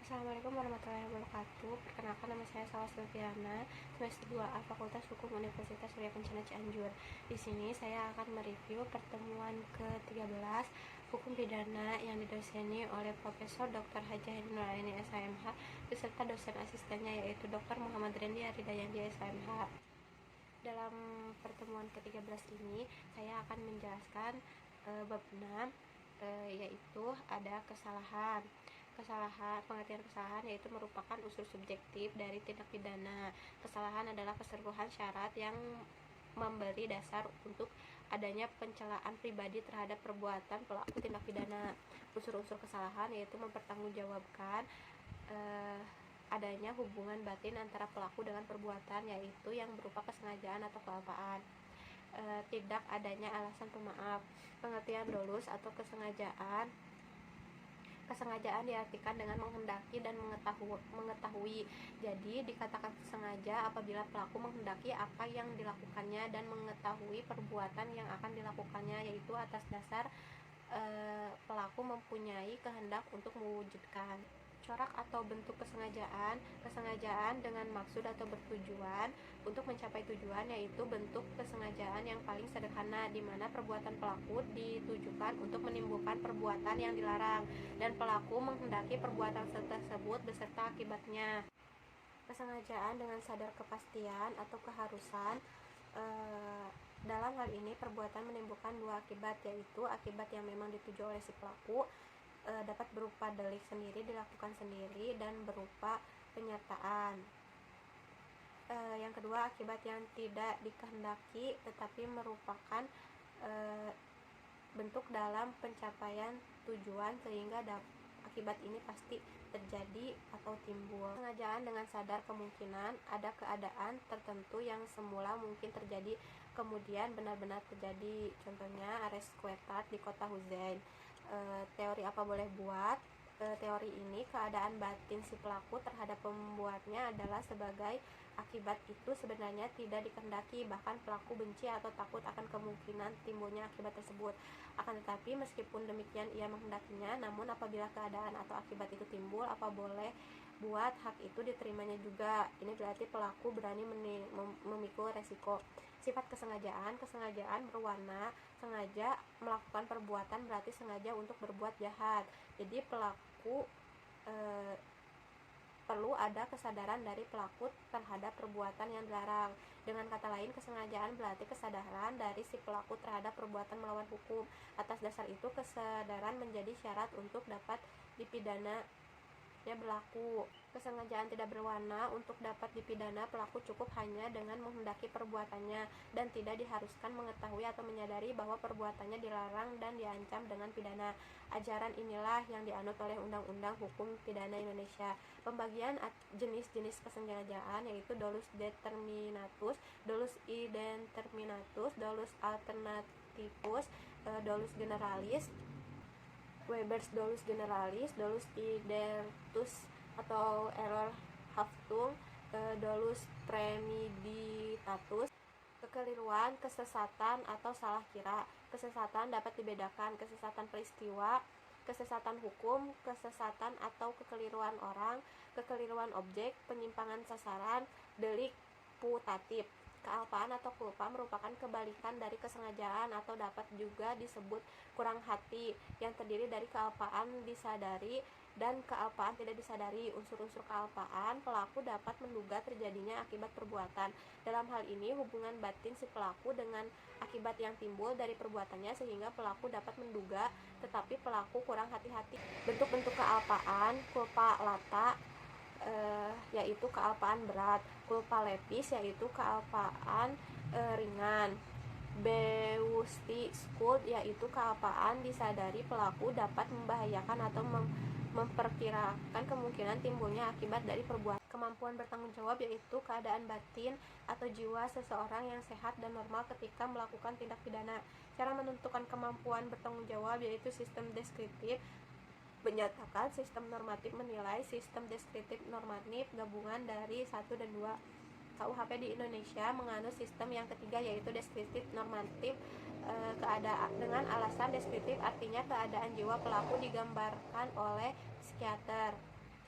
Assalamualaikum warahmatullahi wabarakatuh. Perkenalkan, nama saya Salwa Silviana, semester 2A Fakultas Hukum Universitas Surya Kencana Cianjur. Di sini saya akan mereview pertemuan ke-13 Hukum Pidana yang didoseni oleh Profesor Dr. Hajah Heni Nuraini SHMH beserta dosen asistennya yaitu Dr. Muhammad Rendi Aridayandi SHMH. Dalam pertemuan ke-13 ini saya akan menjelaskan bab 6, yaitu ada kesalahan. Pengertian kesalahan yaitu merupakan unsur subjektif dari tindak pidana. Kesalahan adalah keseluruhan syarat yang memberi dasar untuk adanya pencelaan pribadi terhadap perbuatan pelaku tindak pidana. Unsur-unsur kesalahan yaitu mempertanggungjawabkan adanya hubungan batin antara pelaku dengan perbuatan, yaitu yang berupa kesengajaan atau kealpaan. Tidak adanya alasan pemaaf. Pengertian dolus atau kesengajaan diartikan dengan menghendaki dan mengetahui. Jadi dikatakan sengaja apabila pelaku menghendaki apa yang dilakukannya dan mengetahui perbuatan yang akan dilakukannya, yaitu atas dasar pelaku mempunyai kehendak untuk mewujudkan. Corak atau bentuk kesengajaan dengan maksud atau bertujuan untuk mencapai tujuan, yaitu bentuk kesengajaan yang paling sederhana di mana perbuatan pelaku ditujukan untuk menimbulkan perbuatan yang dilarang dan pelaku menghendaki perbuatan tersebut beserta akibatnya. Kesengajaan dengan sadar kepastian atau keharusan, dalam hal ini perbuatan menimbulkan dua akibat, yaitu akibat yang memang dituju oleh si pelaku dapat berupa delik sendiri dilakukan sendiri dan berupa penyataan. Yang kedua, akibat yang tidak dikehendaki tetapi merupakan bentuk dalam pencapaian tujuan sehingga akibat ini pasti terjadi atau timbul. Kesengajaan dengan sadar kemungkinan ada keadaan tertentu yang semula mungkin terjadi kemudian benar-benar terjadi. Contohnya arrest Quetard di kota Huzain. Teori apa boleh buat? Teori ini keadaan batin si pelaku terhadap pembuatnya adalah sebagai akibat itu sebenarnya tidak dikehendaki, bahkan pelaku benci atau takut akan kemungkinan timbulnya akibat tersebut. Akan tetapi meskipun demikian ia menghendakinya, namun apabila keadaan atau akibat itu timbul, apa boleh buat hak itu diterimanya juga. Ini berarti pelaku berani memikul resiko. Sifat kesengajaan berwarna sengaja melakukan perbuatan, berarti sengaja untuk berbuat jahat. Jadi pelaku perlu ada kesadaran dari pelaku terhadap perbuatan yang dilarang. Dengan kata lain, kesengajaan berarti kesadaran dari si pelaku terhadap perbuatan melawan hukum. Atas dasar itu, kesadaran menjadi syarat untuk dapat dipidana berlaku. Kesengajaan tidak berwarna. Untuk dapat dipidana, pelaku cukup hanya dengan menghendaki perbuatannya dan tidak diharuskan mengetahui atau menyadari bahwa perbuatannya dilarang dan diancam dengan pidana. Ajaran inilah yang dianut oleh Undang-Undang Hukum Pidana Indonesia. Pembagian jenis-jenis kesengajaan yaitu dolus determinatus, dolus indeterminatus, dolus alternativus, dolus generalis, Weber's dolus generalis, dolus identus atau error haftung, dolus premeditatus. Kekeliruan, kesesatan atau salah kira. Kesesatan dapat dibedakan kesesatan peristiwa, kesesatan hukum, kesesatan atau kekeliruan orang, kekeliruan objek, penyimpangan sasaran, delik putatif. Kealpaan atau kulpa merupakan kebalikan dari kesengajaan atau dapat juga disebut kurang hati yang terdiri dari kealpaan disadari dan kealpaan tidak disadari. Unsur-unsur kealpaan, pelaku dapat menduga terjadinya akibat perbuatan. Dalam hal ini hubungan batin si pelaku dengan akibat yang timbul dari perbuatannya sehingga pelaku dapat menduga tetapi pelaku kurang hati-hati. Bentuk-bentuk kealpaan, kulpa lata yaitu kealpaan berat, culpa lepis yaitu kealpaan ringan, bewussti skuld yaitu kealpaan disadari pelaku dapat membahayakan atau memperkirakan kemungkinan timbulnya akibat dari perbuatan. Kemampuan bertanggung jawab yaitu keadaan batin atau jiwa seseorang yang sehat dan normal ketika melakukan tindak pidana. Cara menentukan kemampuan bertanggung jawab yaitu sistem deskriptif menyatakan, sistem normatif menilai. Sistem deskriptif normatif gabungan dari 1 dan 2. KUHP di Indonesia menganut sistem yang ketiga yaitu deskriptif normatif. Keadaan dengan alasan deskriptif artinya keadaan jiwa pelaku digambarkan oleh psikiater.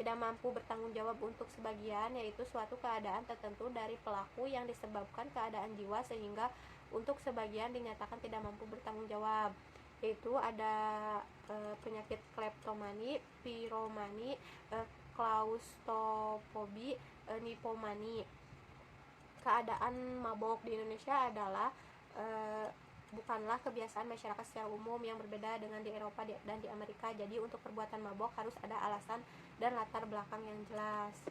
Tidak mampu bertanggung jawab untuk sebagian, yaitu suatu keadaan tertentu dari pelaku yang disebabkan keadaan jiwa sehingga untuk sebagian dinyatakan tidak mampu bertanggung jawab, yaitu ada penyakit kleptomani, piromani, klaustrofobi, nipomani. Keadaan mabok di Indonesia adalah bukanlah kebiasaan masyarakat secara umum yang berbeda dengan di Eropa dan di Amerika. Jadi untuk perbuatan mabok harus ada alasan dan latar belakang yang jelas.